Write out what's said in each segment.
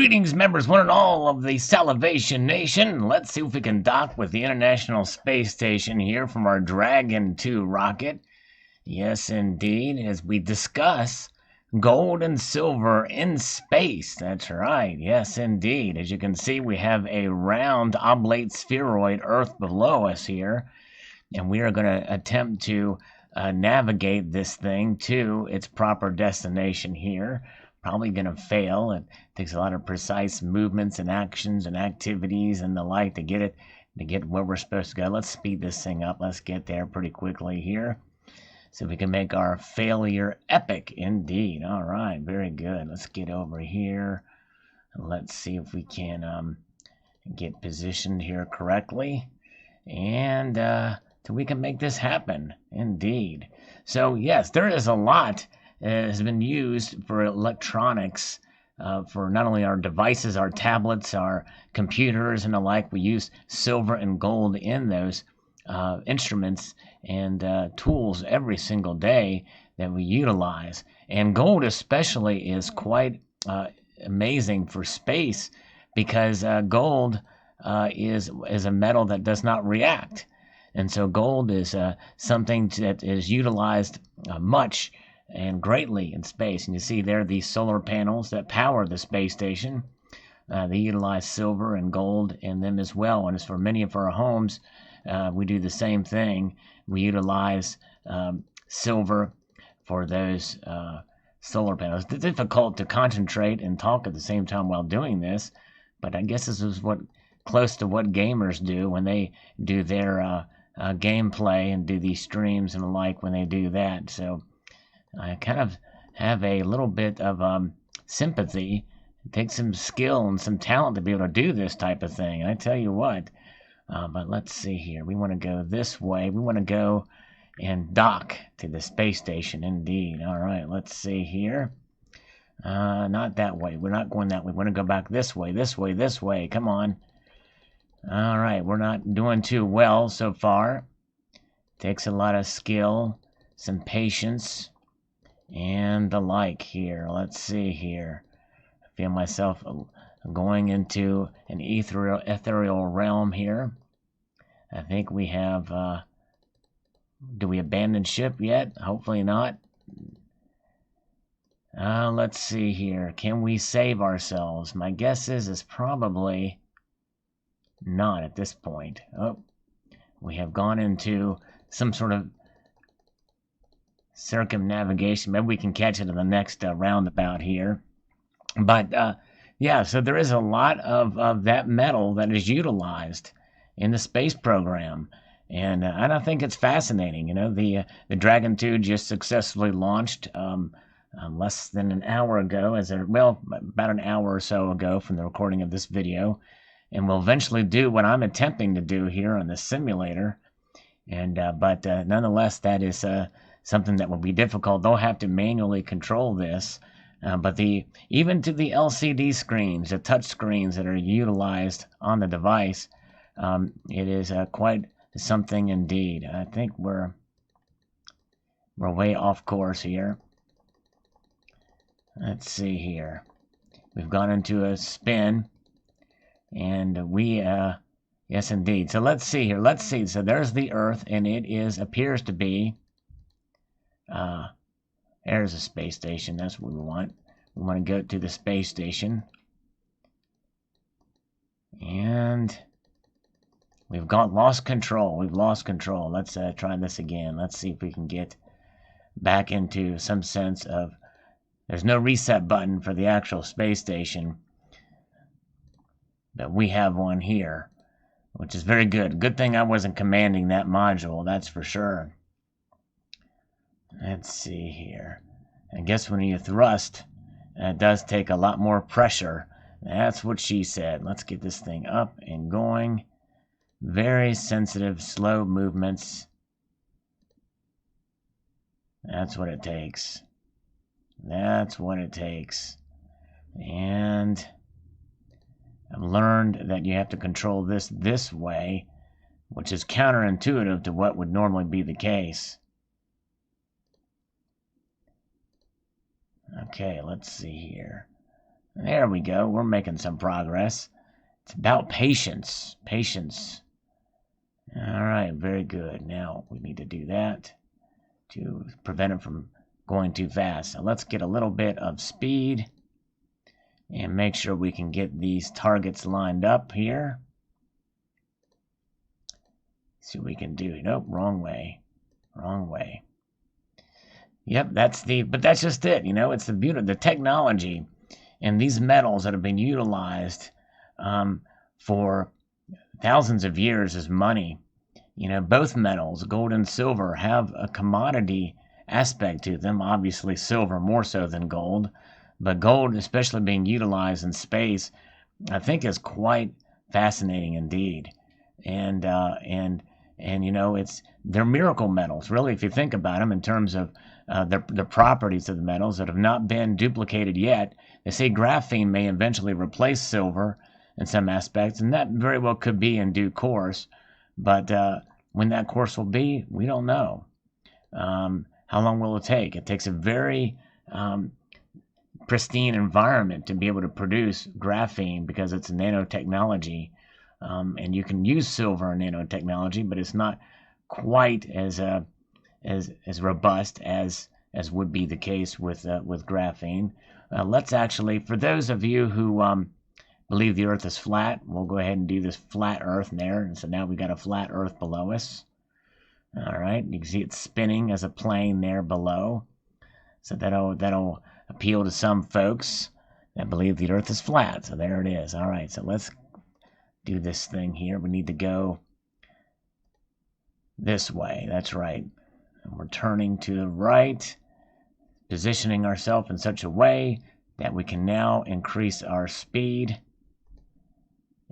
Greetings, members, one and all of the Salivation Nation. Let's see if we can dock with the International Space Station here from our Dragon 2 rocket. Yes, indeed, as we discuss gold and silver in space. That's right, yes, indeed. As you can see, we have a round oblate spheroid Earth below us here, and we are going to attempt to navigate this thing to its proper destination here. Probably going to fail. It takes a lot of precise movements and actions and activities and the like to get where we're supposed to go. Let's speed this thing up. Let's get there pretty quickly here, so we can make our failure epic indeed. All right, very good. Let's get over here. Let's see if we can get positioned here correctly, and so we can make this happen indeed. So yes, there is a lot has been used for electronics, for not only our devices, our tablets, our computers, and the like. We use silver and gold in those instruments and tools every single day that we utilize. And gold especially is quite amazing for space, because gold is a metal that does not react. And so gold is something that is utilized much and greatly in space. And you see there these solar panels that power the space station. They utilize silver and gold in them as well. And as for many of our homes, we do the same thing. We utilize silver for those solar panels. It's difficult to concentrate and talk at the same time while doing this, but I guess this is close to what gamers do when they do their gameplay and do these streams and the like when they do that. So I kind of have a little bit of sympathy. It takes some skill and some talent to be able to do this type of thing. I tell you what. But let's see here. We want to go this way. We want to go and dock to the space station, indeed. All right, let's see here. Not that way. We're not going that way. We want to go back this way, this way, this way. Come on. All right, we're not doing too well so far. Takes a lot of skill, some patience, and the like here. Let's see here. I feel myself going into an ethereal realm here. I think we have, do we abandon ship yet? Hopefully not. Let's see here. Can we save ourselves? My guess is probably not at this point. Oh, we have gone into some sort of circumnavigation. Maybe we can catch it in the next roundabout here. But yeah, so there is a lot of that metal that is utilized in the space program, and I think it's fascinating. You know, the Dragon 2 just successfully launched less than an hour ago, about an hour or so ago from the recording of this video, and will eventually do what I'm attempting to do here on the simulator. And but nonetheless, that is something that will be difficult. They'll have to manually control this. But even to the LCD screens, the touch screens that are utilized on the device, it is quite something indeed. I think we're way off course here. Let's see here. We've gone into a spin, and yes indeed. So let's see here. Let's see. So there's the Earth, and it appears to be. There's a space station. That's what we want. We want to go to the space station. And we've lost control. We've lost control. Let's try this again. Let's see if we can get back into some sense of... There's no reset button for the actual space station, but we have one here, which is very good. Good thing I wasn't commanding that module, that's for sure. Let's see here. I guess when you thrust, it does take a lot more pressure. That's what she said. Let's get this thing up and going. Very sensitive, slow movements. That's what it takes. That's what it takes. And I've learned that you have to control this way, which is counterintuitive to what would normally be the case. Okay, let's see here. There we go. We're making some progress. It's about patience. Patience. All right, very good. Now we need to do that to prevent it from going too fast. So let's get a little bit of speed and make sure we can get these targets lined up here. See what we can do. Nope, wrong way. Wrong way. Yep, but that's just it. It's the beauty, the technology, and these metals that have been utilized for thousands of years as money. Both metals, gold and silver, have a commodity aspect to them. Obviously, silver more so than gold, but gold, especially being utilized in space, I think is quite fascinating indeed. And they're miracle metals, really, if you think about them in terms of the properties of the metals that have not been duplicated yet. They say graphene may eventually replace silver in some aspects, and that very well could be in due course. But when that course will be, we don't know. How long will it take? It takes a very pristine environment to be able to produce graphene because it's nanotechnology. And you can use silver in nanotechnology, but it's not quite as robust as would be the case with graphene. Let's actually, for those of you who believe the Earth is flat, we'll go ahead and do this flat Earth there. And so now we got a flat Earth below us. All right, you can see it spinning as a plane there below. So that'll appeal to some folks that believe the Earth is flat. So there it is. All right, so let's do this thing here. We need to go this way. That's right. And we're turning to the right, positioning ourselves in such a way that we can now increase our speed.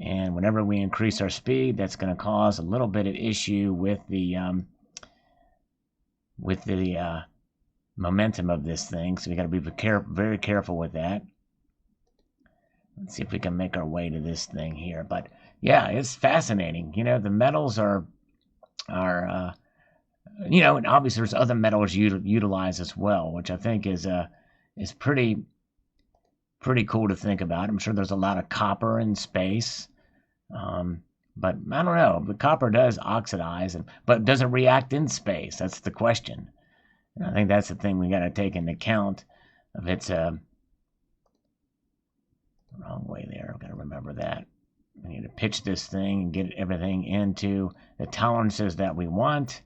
And whenever we increase our speed, that's going to cause a little bit of issue with the momentum of this thing. So we got to be very careful with that. Let's see if we can make our way to this thing here. But yeah, it's fascinating. The metals are and obviously there's other metals utilized as well, which I think is pretty cool to think about. I'm sure there's a lot of copper in space. But I don't know. The copper does oxidize, but does it react in space? That's the question. And I think that's the thing we got to take into account of its wrong way there. I've got to remember that. We need to pitch this thing and get everything into the tolerances that we want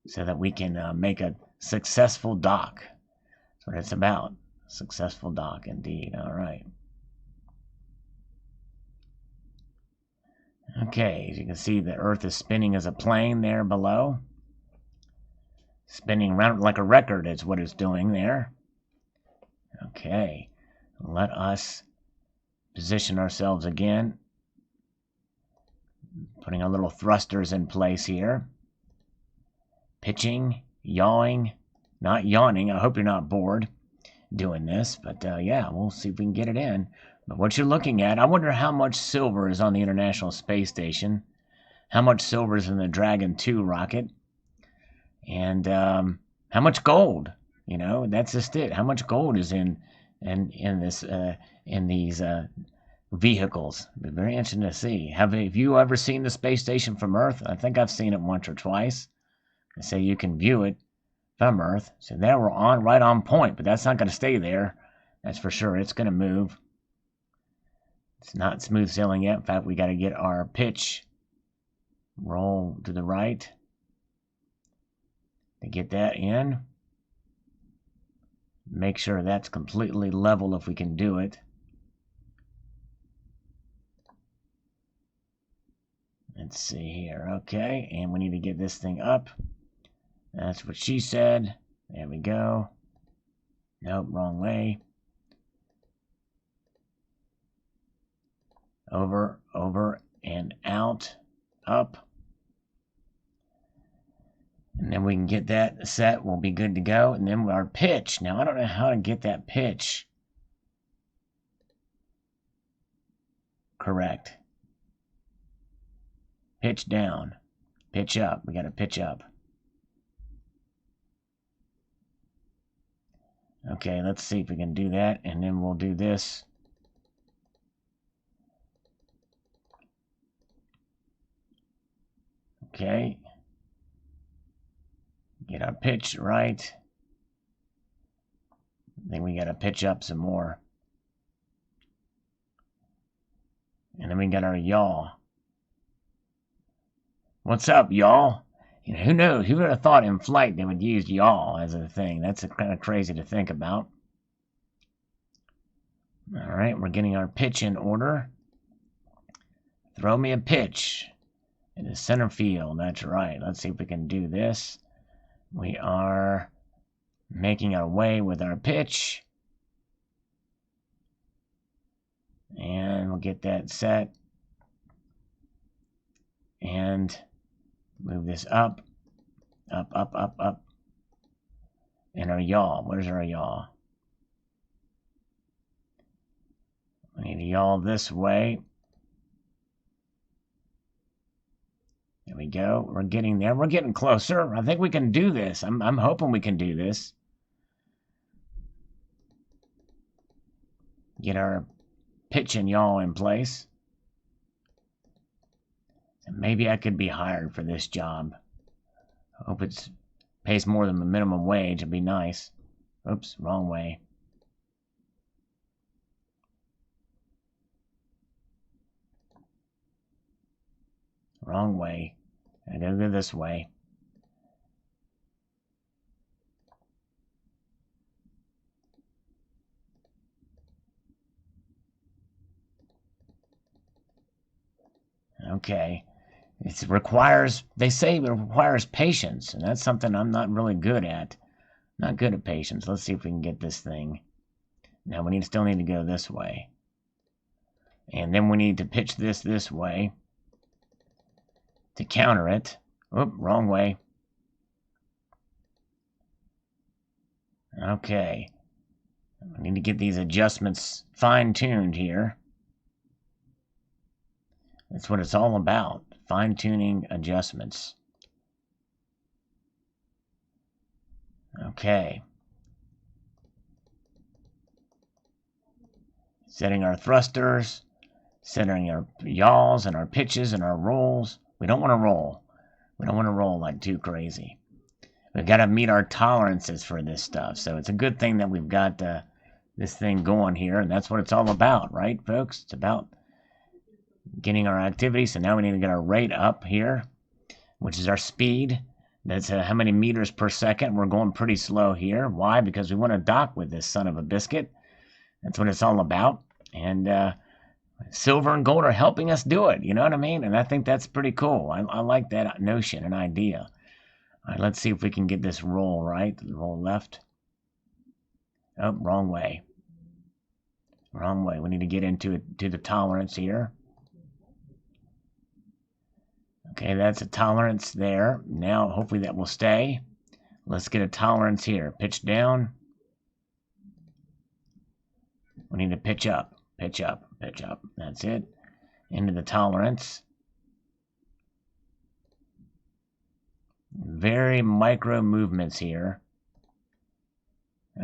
so that we can make a successful dock. That's what it's about. Successful dock, indeed. All right. Okay, as you can see, the Earth is spinning as a plane there below. Spinning around like a record is what it's doing there. Okay, let us position ourselves again. Putting our little thrusters in place here. Pitching, yawing, not yawning. I hope you're not bored doing this, but yeah, we'll see if we can get it in. But what you're looking at, I wonder how much silver is on the International Space Station, how much silver is in the Dragon 2 rocket, and how much gold. That's just it. How much gold is in these vehicles? It'd be very interesting to see. Have you ever seen the space station from Earth? I think I've seen it once or twice. They say you can view it from Earth. So there we're right on point, but that's not going to stay there. That's for sure. It's going to move. It's not smooth sailing yet. In fact, we got to get our pitch roll to the right to get that in. Make sure that's completely level if we can do it. Let's see here. Okay, and we need to get this thing up. That's what she said. There we go. Nope, wrong way. Over, and out, up. And then we can get that set. We'll be good to go. And then our pitch. Now, I don't know how to get that pitch correct. Pitch down. Pitch up. We got to pitch up. Okay, let's see if we can do that. And then we'll do this Okay. Get our pitch right. Then we gotta pitch up some more. And then we got our yaw. What's up, y'all? You know, who knows? Who would have thought in flight they would use yaw as a thing? That's kind of crazy to think about. All right, we're getting our pitch in order. Throw me a pitch in the center field. That's right. Let's see if we can do this. We are making our way with our pitch. And we'll get that set. And move this up. Up, up, up, up. And our yaw. Where's our yaw? We need to yaw this way. There we go. We're getting there. We're getting closer. I think we can do this. I'm hoping we can do this. Get our pitch and yaw in place. And maybe I could be hired for this job. I hope it pays more than the minimum wage. It'd be nice. Oops, wrong way. Wrong way. I gotta go this way. Okay. They say it requires patience, and that's something I'm not really good at. Not good at patience. Let's see if we can get this thing. Now we still need to go this way. And then we need to pitch this way to counter it. Oop, wrong way. Okay. We need to get these adjustments fine-tuned here. That's what it's all about. Fine-tuning adjustments. Okay. Setting our thrusters. Setting our yaws and our pitches and our rolls. We don't want to roll. We don't want to roll like too crazy. We've got to meet our tolerances for this stuff. So it's a good thing that we've got this thing going here. And that's what it's all about, right, folks? It's about getting our activity. So now we need to get our rate up here, which is our speed. That's how many meters per second. We're going pretty slow here. Why? Because we want to dock with this son of a biscuit. That's what it's all about. And silver and gold are helping us do it. You know what I mean? And I think that's pretty cool. I like that notion and idea. All right, let's see if we can get this roll right. Roll left. Oh, wrong way. Wrong way. We need to get into the tolerance here. Okay, that's a tolerance there. Now, hopefully that will stay. Let's get a tolerance here. Pitch down. We need to pitch up. Pitch up. Pitch up. That's it. Into the tolerance. Very micro movements here.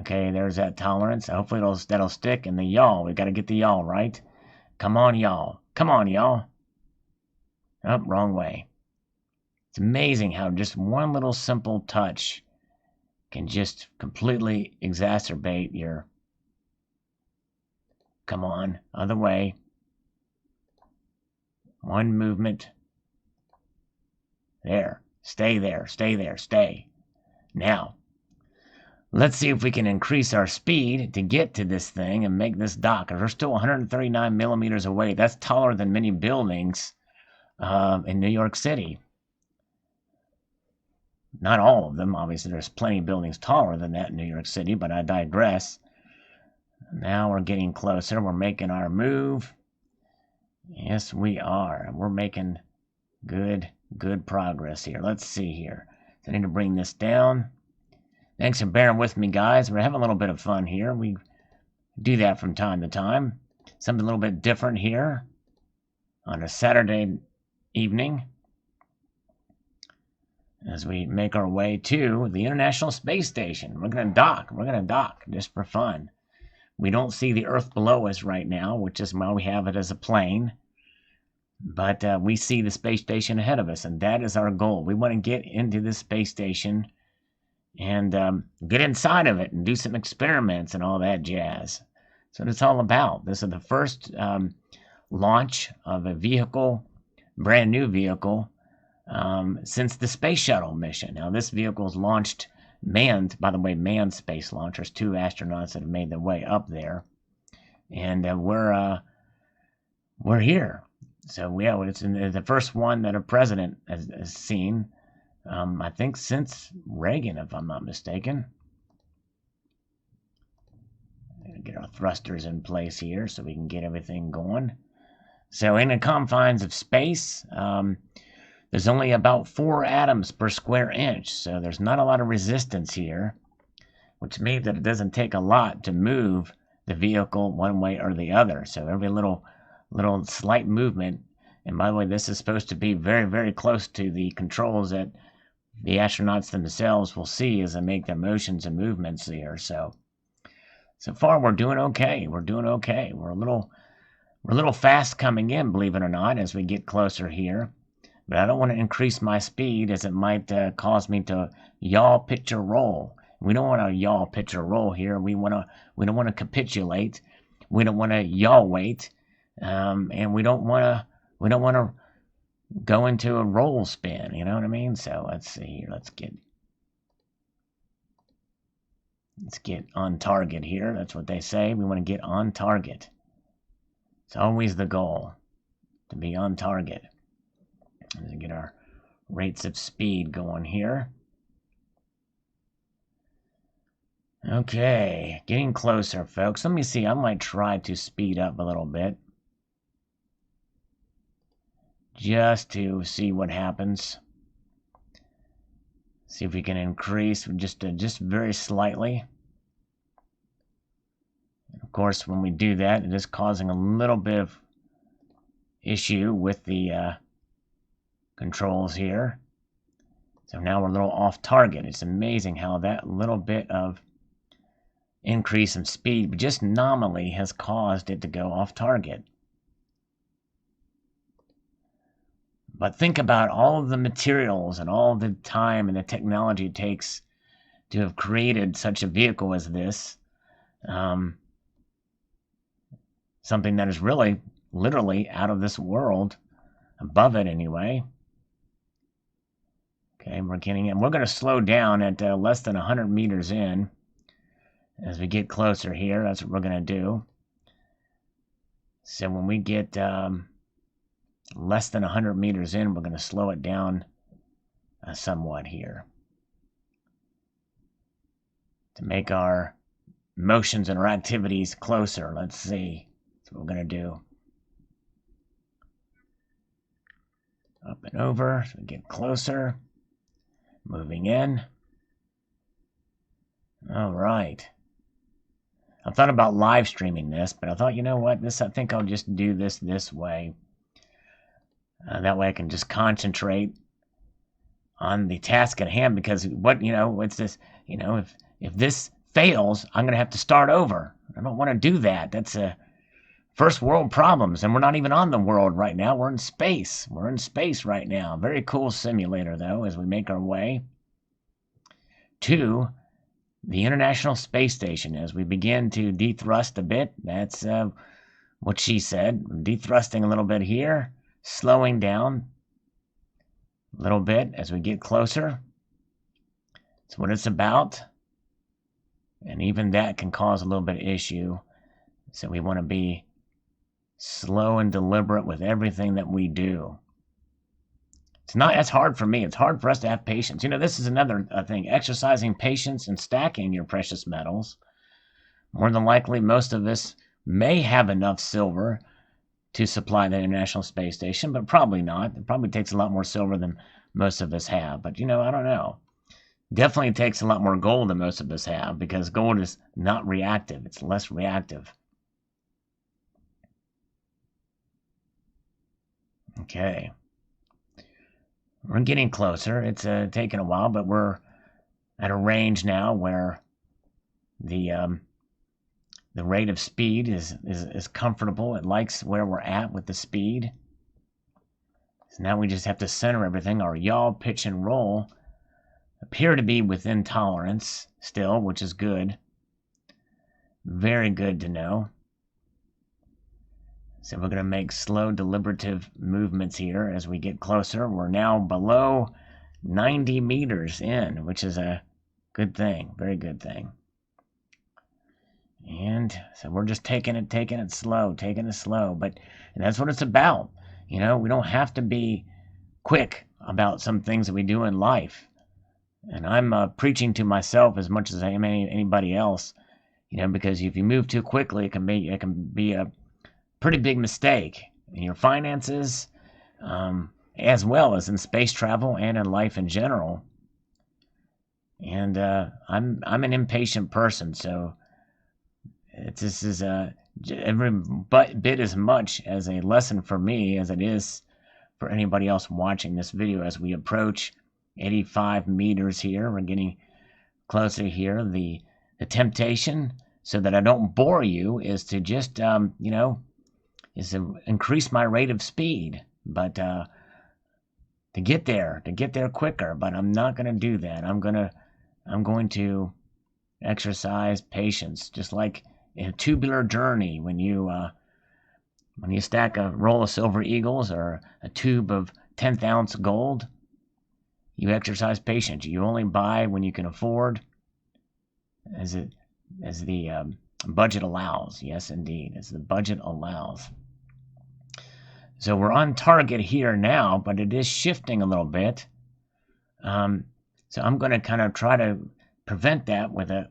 Okay, there's that tolerance. Hopefully that'll stick. And the yaw. We've got to get the yaw right. Come on, yaw. Come on, yaw. Oh, wrong way. It's amazing how just one little simple touch can just completely exacerbate your... Come on, other way. One movement. There. Stay there. Stay there. Stay. Now, let's see if we can increase our speed to get to this thing and make this dock. We're still 139 millimeters away. That's taller than many buildings in New York City. Not all of them. Obviously, there's plenty of buildings taller than that in New York City, but I digress. Now we're getting closer. We're making our move. Yes, we are. We're making good progress here. Let's see here. So I need to bring this down. Thanks for bearing with me, guys. We're having a little bit of fun here. We do that from time to time. Something a little bit different here on a Saturday evening as we make our way to the International Space Station. We're going to dock. We're going to dock just for fun. We don't see the Earth below us right now, which is why we have it as a plane. But we see the space station ahead of us, and that is our goal. We want to get into this space station and get inside of it and do some experiments and all that jazz. So what it's all about. This is the first launch of a vehicle, brand new vehicle, since the space shuttle mission. Now, this vehicle is launched manned, by the way, manned space launch. There's 2 astronauts that have made their way up there, and we're here. So yeah, it's the first one that a president has seen. I think since Reagan, if I'm not mistaken. Get our thrusters in place here so we can get everything going. So in the confines of space, there's only about 4 atoms per square inch, so there's not a lot of resistance here, which means that it doesn't take a lot to move the vehicle one way or the other. So every little slight movement, and by the way, this is supposed to be very, very close to the controls that the astronauts themselves will see as they make their motions and movements here. So far we're doing okay. We're a little fast coming in, believe it or not, as we get closer here. But I don't want to increase my speed, as it might cause me to yaw, pitch, or roll. We don't want to yaw, pitch, or roll here. We don't want to capitulate. We don't want to yaw wait, and we don't want to go into a roll spin. You know what I mean? So let's see here. Let's get on target here. That's what they say. We want to get on target. It's always the goal, to be on target. Let's get our rates of speed going here. Okay, getting closer, folks. Let me see. I might try to speed up a little bit, just to see what happens. See if we can increase just very slightly. And of course, when we do that, it is causing a little bit of issue with the controls here. So now we're a little off target. It's amazing how that little bit of increase in speed just nominally has caused it to go off target. But think about all of the materials and all the time and the technology it takes to have created such a vehicle as this. Something that is really, literally out of this world, above it anyway. Okay, we're getting in. We're going to slow down at less than 100 meters in as we get closer here. That's what we're going to do. So when we get less than 100 meters in, we're going to slow it down somewhat here to make our motions and our activities closer. Let's see. That's what we're going to do. Up and over, so we get closer. Moving in. All right. I thought about live streaming this, but I thought, you know what? I think I'll just do this way. That way I can just concentrate on the task at hand, because what's this? If this fails, I'm going to have to start over. I don't want to do that. That's first world problems, and we're not even on the world right now. We're in space. We're in space right now. Very cool simulator, though, as we make our way to the International Space Station. As we begin to dethrust a bit, that's what she said. I'm dethrusting a little bit here, slowing down a little bit as we get closer. That's what it's about. And even that can cause a little bit of issue. So we want to be slow and deliberate with everything that we do. That's hard for me. It's hard for us to have patience. This is another thing. Exercising patience and stacking your precious metals. More than likely, most of us may have enough silver to supply the International Space Station, but probably not. It probably takes a lot more silver than most of us have. But, I don't know. Definitely takes a lot more gold than most of us have, because gold is not reactive. It's less reactive. Okay. We're getting closer. It's taking a while, but we're at a range now where the rate of speed is comfortable. It likes where we're at with the speed. So now we just have to center everything. Our yaw, pitch, and roll appear to be within tolerance still, which is good. Very good to know. So we're going to make slow, deliberative movements here as we get closer. We're now below 90 meters in, which is a good thing. Very good thing. And so we're just taking it slow. But that's what it's about. We don't have to be quick about some things that we do in life. And I'm preaching to myself as much as I am anybody else. Because if you move too quickly, it can be a pretty big mistake in your finances, as well as in space travel and in life in general. And I'm an impatient person, so this is every bit as much as a lesson for me as it is for anybody else watching this video. As we approach 85 meters here, we're getting closer here. The temptation, so that I don't bore you, is to just is to increase my rate of speed, but to get there quicker. But I'm not going to do that. I'm going to exercise patience, just like in a tubular journey. When you stack a roll of silver eagles or a tube of 10th ounce gold, you exercise patience. You only buy when you can afford, as the budget allows. Yes, indeed, as the budget allows. So we're on target here now, but it is shifting a little bit. So I'm going to kind of try to prevent that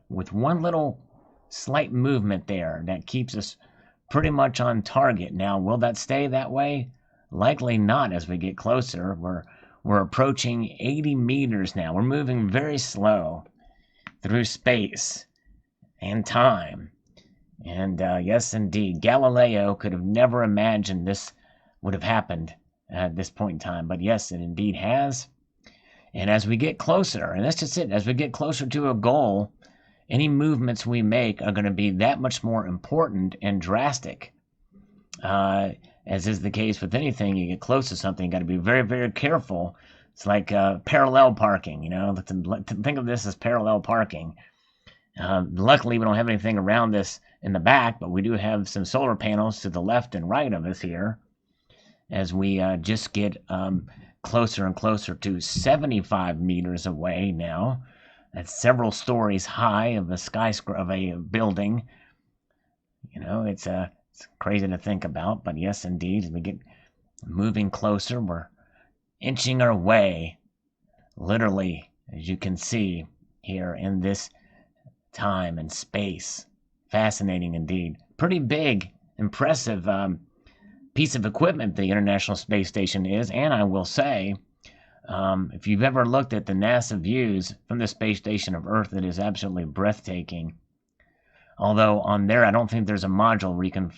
with one little slight movement there that keeps us pretty much on target. Now, will that stay that way? Likely not. As we get closer, we're approaching 80 meters now. We're moving very slow through space and time. And yes, indeed, Galileo could have never imagined this would have happened at this point in time. But yes, it indeed has. And as we get closer, and that's just it, as we get closer to a goal, any movements we make are going to be that much more important and drastic. As is the case with anything, you get close to something, you got to be very, very careful. It's like parallel parking, think of this as parallel parking. Luckily, we don't have anything around this in the back, but we do have some solar panels to the left and right of us here, as we just get closer and closer to 75 meters away now. That's several stories high of a building. It's crazy to think about, but yes, indeed, as we get moving closer, we're inching our way, literally, as you can see here in this time and space. Fascinating indeed. Pretty big, impressive piece of equipment the International Space Station is, and I will say, if you've ever looked at the NASA views from the space station of Earth, it is absolutely breathtaking. Although on there, I don't think there's a module where you can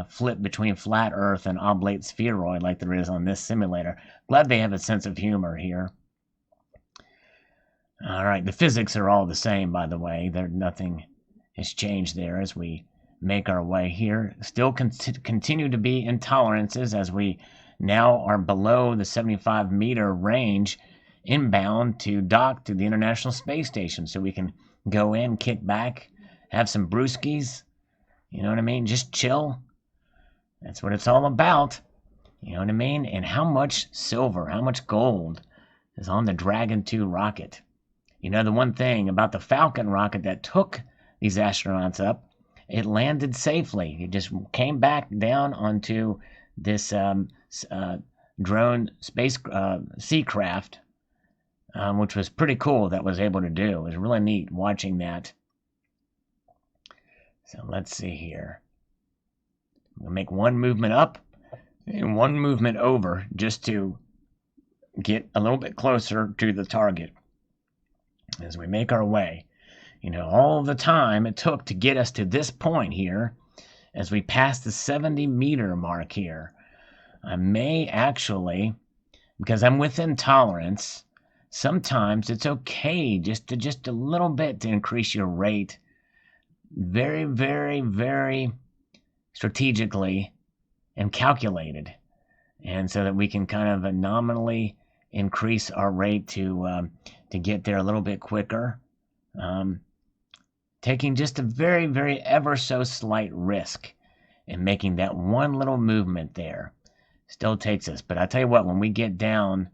flip between flat Earth and oblate spheroid like there is on this simulator. Glad they have a sense of humor here. All right, the physics are all the same, by the way. Nothing has changed there as we make our way here. Still continue to be intolerances as we now are below the 75-meter range inbound to dock to the International Space Station. So we can go in, kick back, have some brewskis, you know what I mean? Just chill. That's what it's all about, you know what I mean? And how much silver, how much gold is on the Dragon 2 rocket? The one thing about the Falcon rocket that took these astronauts up, it landed safely. It just came back down onto this drone space seacraft, which was pretty cool that was able to do. It was really neat watching that. So let's see here. We'll make one movement up and one movement over just to get a little bit closer to the target as we make our way. All the time it took to get us to this point here, as we pass the 70-meter mark here. I may actually, because I'm within tolerance, sometimes it's okay just a little bit to increase your rate very, very, very strategically and calculated. and so that we can kind of nominally increase our rate to get there a little bit quicker, taking just a very, very ever so slight risk and making that one little movement there still takes us. But I tell you what, when we get down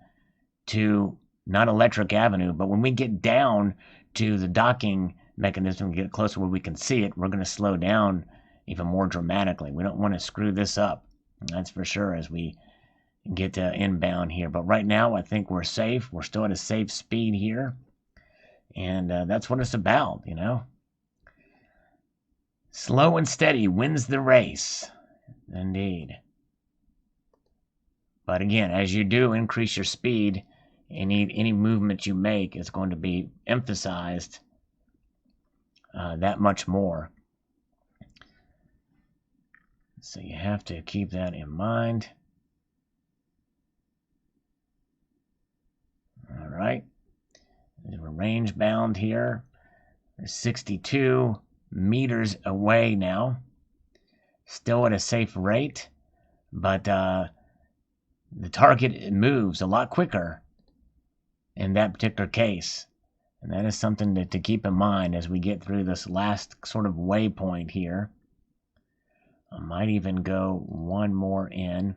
to not Electric Avenue, but when we get down to the docking mechanism, get closer where we can see it, we're going to slow down even more dramatically. We don't want to screw this up, that's for sure, as we get to inbound here. But right now, I think we're safe. We're still at a safe speed here, and that's what it's about, you know. Slow and steady wins the race. Indeed. But again, as you do increase your speed, any movement you make is going to be emphasized that much more. So you have to keep that in mind. All right. We're range bound here. We're 62 meters away now. Still at a safe rate, but the target moves a lot quicker in that particular case. And that is something to keep in mind as we get through this last sort of waypoint here. I might even go one more in.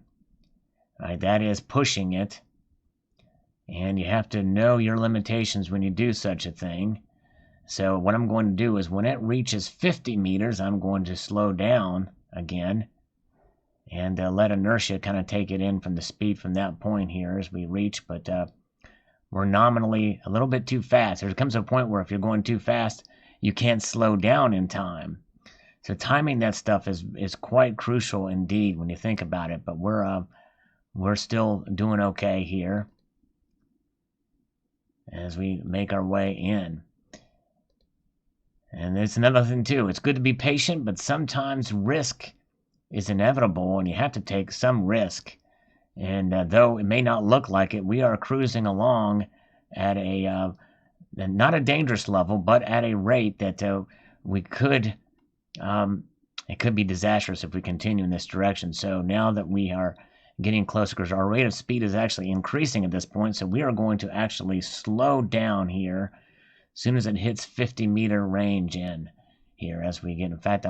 All right, that is pushing it. And you have to know your limitations when you do such a thing. So what I'm going to do is when it reaches 50 meters, I'm going to slow down again and let inertia kind of take it in from the speed from that point here as we reach. But we're nominally a little bit too fast. There comes a point where if you're going too fast, you can't slow down in time. So timing that stuff is quite crucial indeed when you think about it. But we're still doing okay here as we make our way in. And it's another thing too. It's good to be patient, but sometimes risk is inevitable, and you have to take some risk. And though it may not look like it, we are cruising along at a not a dangerous level, but at a rate that we could it could be disastrous if we continue in this direction. So now that we are getting closer, because our rate of speed is actually increasing at this point, so we are going to actually slow down here as soon as it hits 50-meter range in here as we get. In fact,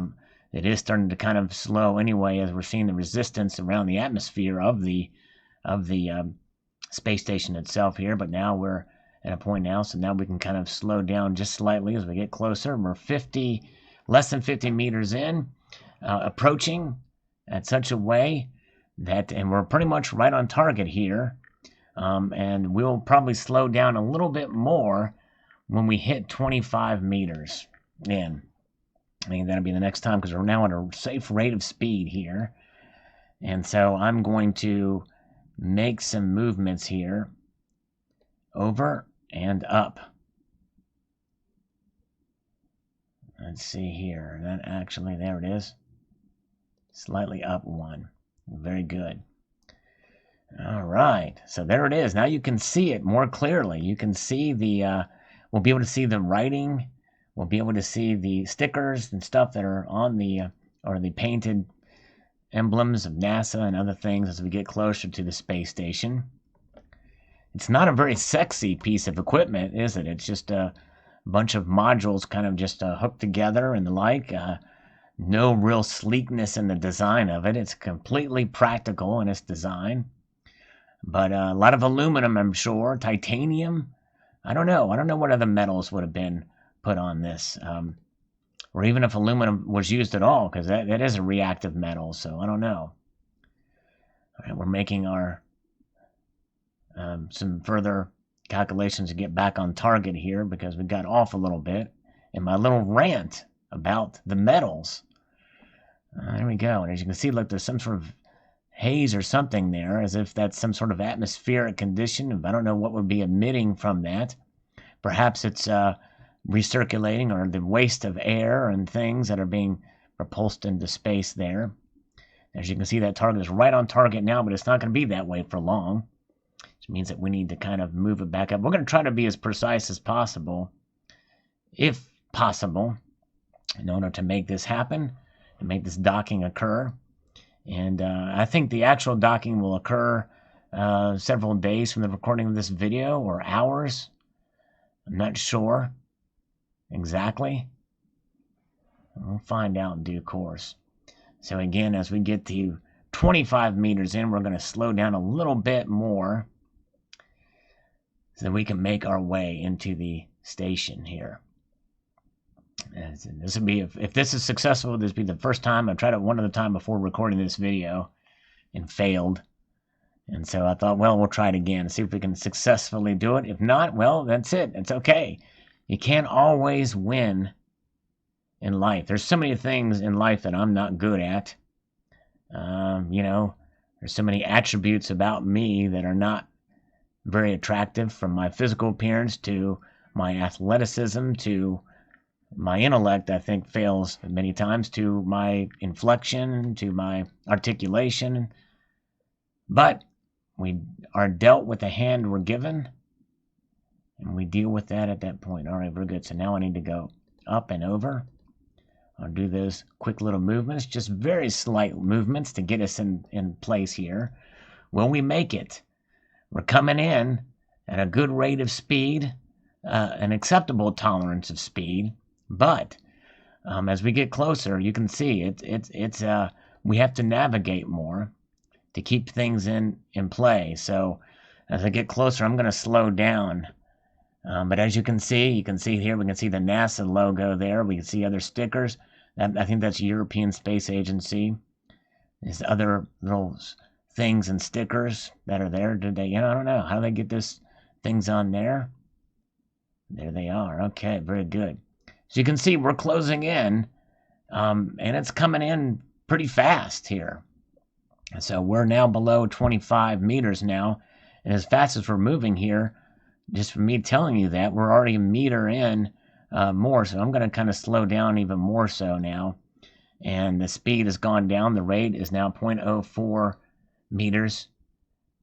it is starting to kind of slow anyway as we're seeing the resistance around the atmosphere of the space station itself here. But now we're at a point now, so now we can kind of slow down just slightly as we get closer. We're less than 50 meters in, approaching at such a way that, and we're pretty much right on target here. And we'll probably slow down a little bit more when we hit 25 meters in. I think that'll be the next time, because we're now at a safe rate of speed here. And so I'm going to make some movements here over and up. Let's see here. That actually, there it is. Slightly up one. Very good. All right. So there it is. Now you can see it more clearly. You can see we'll be able to see the writing. We'll be able to see the stickers and stuff that are on or the painted emblems of NASA and other things as we get closer to the space station. It's not a very sexy piece of equipment, is it? It's just a bunch of modules kind of just hooked together and the like. No real sleekness in the design of it. It's completely practical in its design. But a lot of aluminum, I'm sure. Titanium. I don't know. I don't know what other metals would have been put on this. Or even if aluminum was used at all, because that is a reactive metal, so I don't know. All right, we're making our some further calculations to get back on target here, because we got off a little bit in my little rant about the metals. There we go. And as you can see, look, there's some sort of haze or something there, as if that's some sort of atmospheric condition. I don't know what would be emitting from that. Perhaps it's recirculating, or the waste of air and things that are being propulsed into space there. As you can see, that target is right on target now, but it's not going to be that way for long, which means that we need to kind of move it back up. We're going to try to be as precise as possible, if possible, in order to make this happen, to make this docking occur. And I think the actual docking will occur several days from the recording of this video, or hours. I'm not sure exactly. We'll find out in due course. So again, as we get to 25 meters in, we're going to slow down a little bit more so that we can make our way into the station here. And this would be, if this is successful, this would be the first time. I tried it one other time before recording this video and failed. And so I thought, well, we'll try it again and see if we can successfully do it. If not, well, that's it. It's okay. You can't always win in life. There's so many things in life that I'm not good at. There's so many attributes about me that are not very attractive, from my physical appearance to my athleticism to my intellect. I think fails many times, to my inflection, to my articulation. But we are dealt with the hand we're given, and we deal with that at that point. All right, we're good. So now I need to go up and over. I'll do those quick little movements, just very slight movements to get us in place here. Will we make it? We're coming in at a good rate of speed, an acceptable tolerance of speed, but as we get closer, you can see we have to navigate more to keep things in play. So as I get closer, I'm going to slow down. But as you can see here, we can see the NASA logo there. We can see other stickers. I think that's European Space Agency. There's other little things and stickers that are there. Did they, I don't know. How do they get this things on there? There they are. Okay, very good. So you can see we're closing in, and it's coming in pretty fast here. So we're now below 25 meters now, and as fast as we're moving here, just from me telling you that, we're already a meter in more. So I'm going to kind of slow down even more so now. And the speed has gone down. The rate is now 0.04 meters.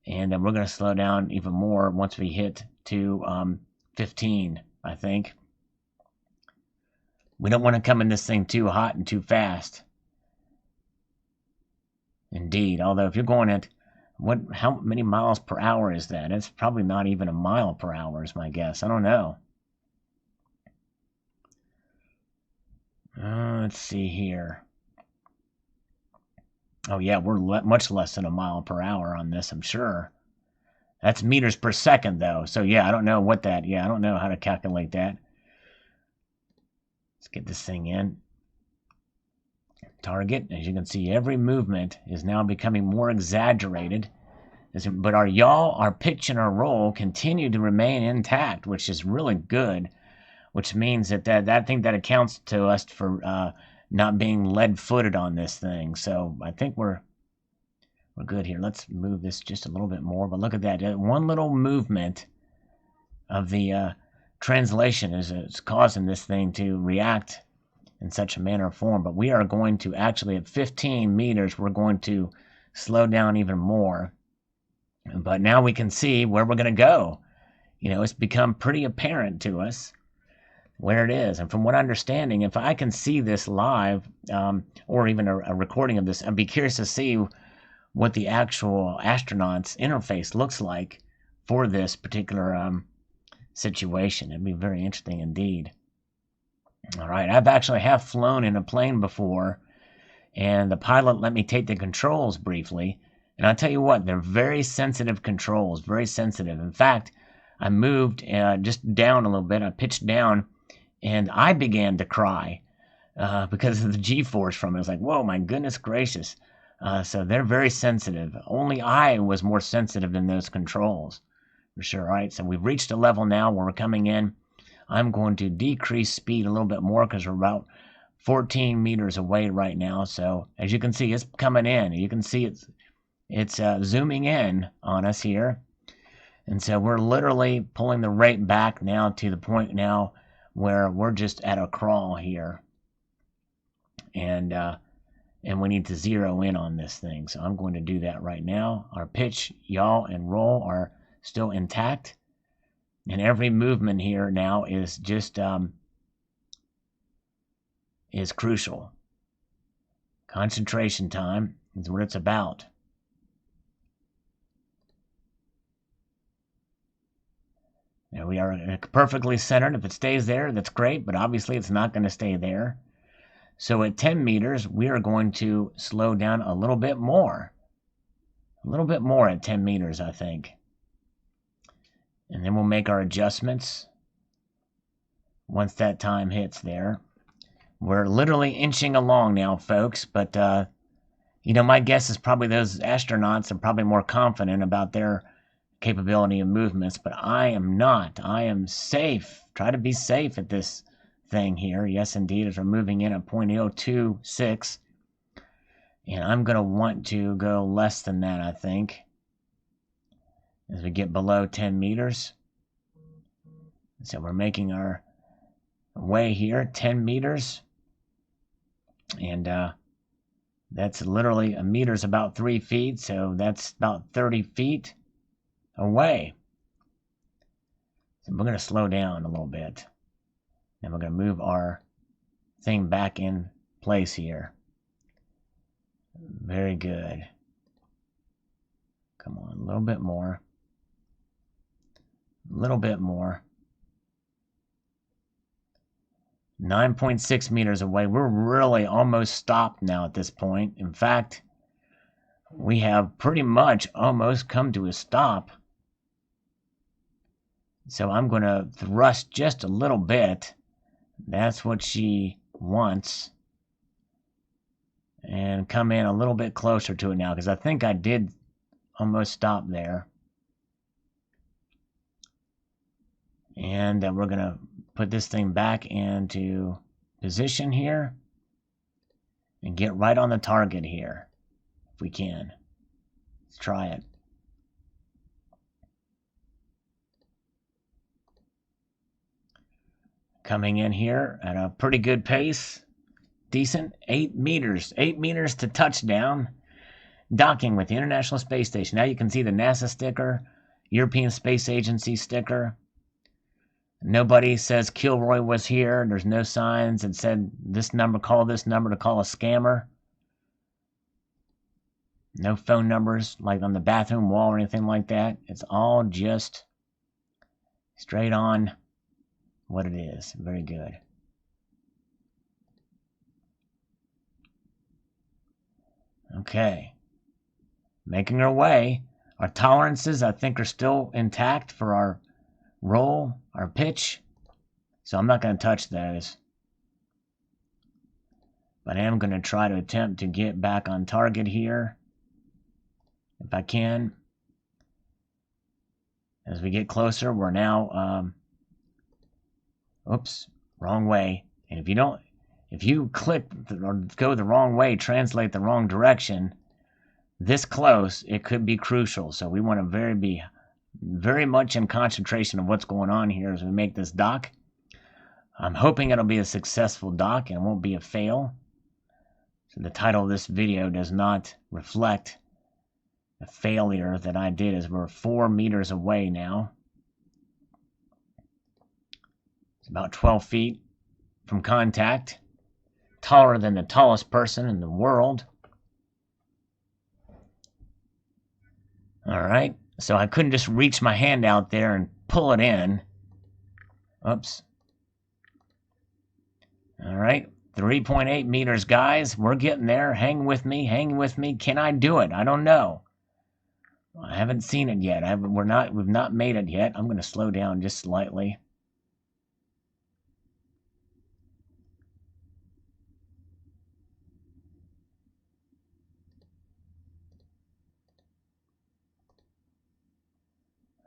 And then we're going to slow down even more once we hit to 15, I think. We don't want to come in this thing too hot and too fast. Indeed. Although if you're going at, how many miles per hour is that? It's probably not even a mile per hour is my guess. I don't know. Let's see here. Oh yeah, we're much less than a mile per hour on this, I'm sure. That's meters per second though. So yeah, I don't know what that, I don't know how to calculate that. Let's get this thing in. Target, as you can see, every movement is now becoming more exaggerated. But our yaw, our pitch, and our roll continue to remain intact, which is really good. Which means that I think that accounts to us for not being lead-footed on this thing. So I think we're good here. Let's move this just a little bit more. But look at that. One little movement of the translation is causing this thing to react in such a manner or form. But we are going to actually, at 15 meters, we're going to slow down even more. But now we can see where we're going to go. It's become pretty apparent to us where it is. And from what I'm understanding, if I can see this live, or even a recording of this, I'd be curious to see what the actual astronaut's interface looks like for this particular situation. It'd be very interesting indeed. All right, I've actually flown in a plane before, and the pilot let me take the controls briefly. And I'll tell you what, they're very sensitive controls, very sensitive. In fact, I moved just down a little bit. I pitched down, and I began to cry because of the G-force from it. I was like, whoa, my goodness gracious. So they're very sensitive. Only I was more sensitive than those controls, for sure. All right, so we've reached a level now where we're coming in. I'm going to decrease speed a little bit more because we're about 14 meters away right now. So as you can see, it's coming in. You can see it's zooming in on us here. And so we're literally pulling the rate back now to the point now where we're just at a crawl here. And we need to zero in on this thing. So I'm going to do that right now. Our pitch, yaw, and roll are still intact. And every movement here now is just is crucial. Concentration time. is what it's about. There we are, perfectly centered. If it stays there, that's great, but obviously it's not going to stay there. So at 10 meters, we are going to slow down a little bit more. A little bit more at 10 meters, I think. And then we'll make our adjustments once that time hits there. We're literally inching along now, folks, but, my guess is probably those astronauts are probably more confident about their capability of movements, but I am not. I am safe. Try to be safe at this thing here. Yes, indeed, as we're moving in at 0.026. And I'm going to want to go less than that, I think, as we get below 10 meters. So we're making our way here, 10 meters. And that's literally, a meter's about 3 feet, so that's about 30 feet away. So we're going to slow down a little bit. And we're going to move our thing back in place here. Very good. Come on, a little bit more. A little bit more. 9.6 meters away. We're really almost stopped now at this point. In fact, we have pretty much almost come to a stop. So I'm going to thrust just a little bit. That's what she wants. And come in a little bit closer to it now, because I think I did almost stop there. And we're going to put this thing back into position here and get right on the target here, if we can. Let's try it. Coming in here at a pretty good pace. Decent. 8 meters. 8 meters to touchdown. Docking with the International Space Station. Now you can see the NASA sticker, European Space Agency sticker. Nobody says Kilroy was here. There's no signs that said this number, call this number to call a scammer. No phone numbers like on the bathroom wall or anything like that. It's all just straight on what it is. Very good. Okay. Making our way. Our tolerances, I think, are still intact for our roll, our pitch. So I'm not going to touch those. But I am going to try to attempt to get back on target here, if I can. As we get closer, we're now, oops, wrong way. And if you click or go the wrong way, translate the wrong direction, this close, it could be crucial. So we want to be very much in concentration of what's going on here as we make this dock. I'm hoping it'll be a successful dock and it won't be a fail. So the title of this video does not reflect the failure that I did, as we're 4 meters away now. It's about 12 feet from contact. Taller than the tallest person in the world. Alright, so I couldn't just reach my hand out there and pull it in. Oops. Alright, 3.8 meters, guys. We're getting there. Hang with me, hang with me. Can I do it? I don't know. I haven't seen it yet. We've not made it yet. I'm going to slow down just slightly.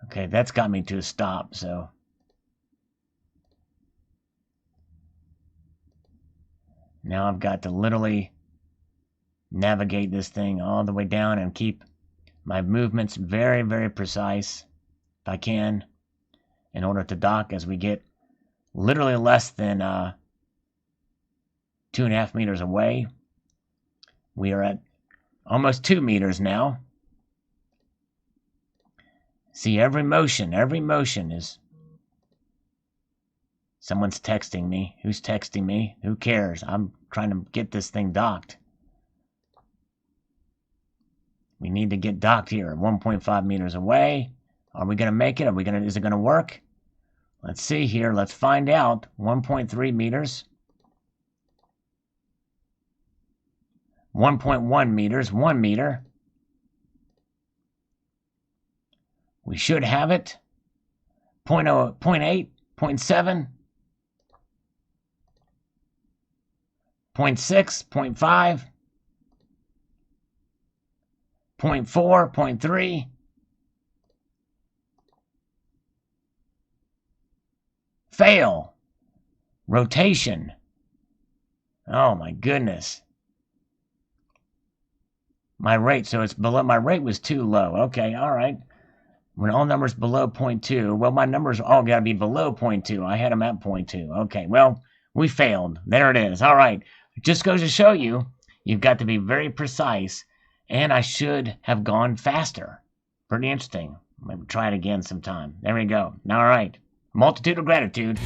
Okay, that's got me to a stop, so. Now I've got to literally navigate this thing all the way down and keep my movements very, very precise, if I can, in order to dock as we get literally less than 2.5 meters away. We are at almost 2 meters now. See, every motion is... Someone's texting me. Who's texting me? Who cares? I'm trying to get this thing docked. We need to get docked here, 1.5 meters away. Are we gonna make it? Is it gonna work? Let's see here. Let's find out. 1.3 meters. 1.1 meters. 1 meter. We should have it. 0.0, 0.8, 0.7, 0.6, 0.5, 0.4, 0.3. Fail. Rotation. Oh my goodness. My rate, so it's below, my rate was too low. Okay, all right. When all numbers below 0.2, well, my numbers all got to be below 0.2. I had them at 0.2. Okay, well, we failed. There it is. All right. It just goes to show you, you've got to be very precise, and I should have gone faster. Pretty interesting. Maybe try it again sometime. There we go. All right. Multitude of gratitude.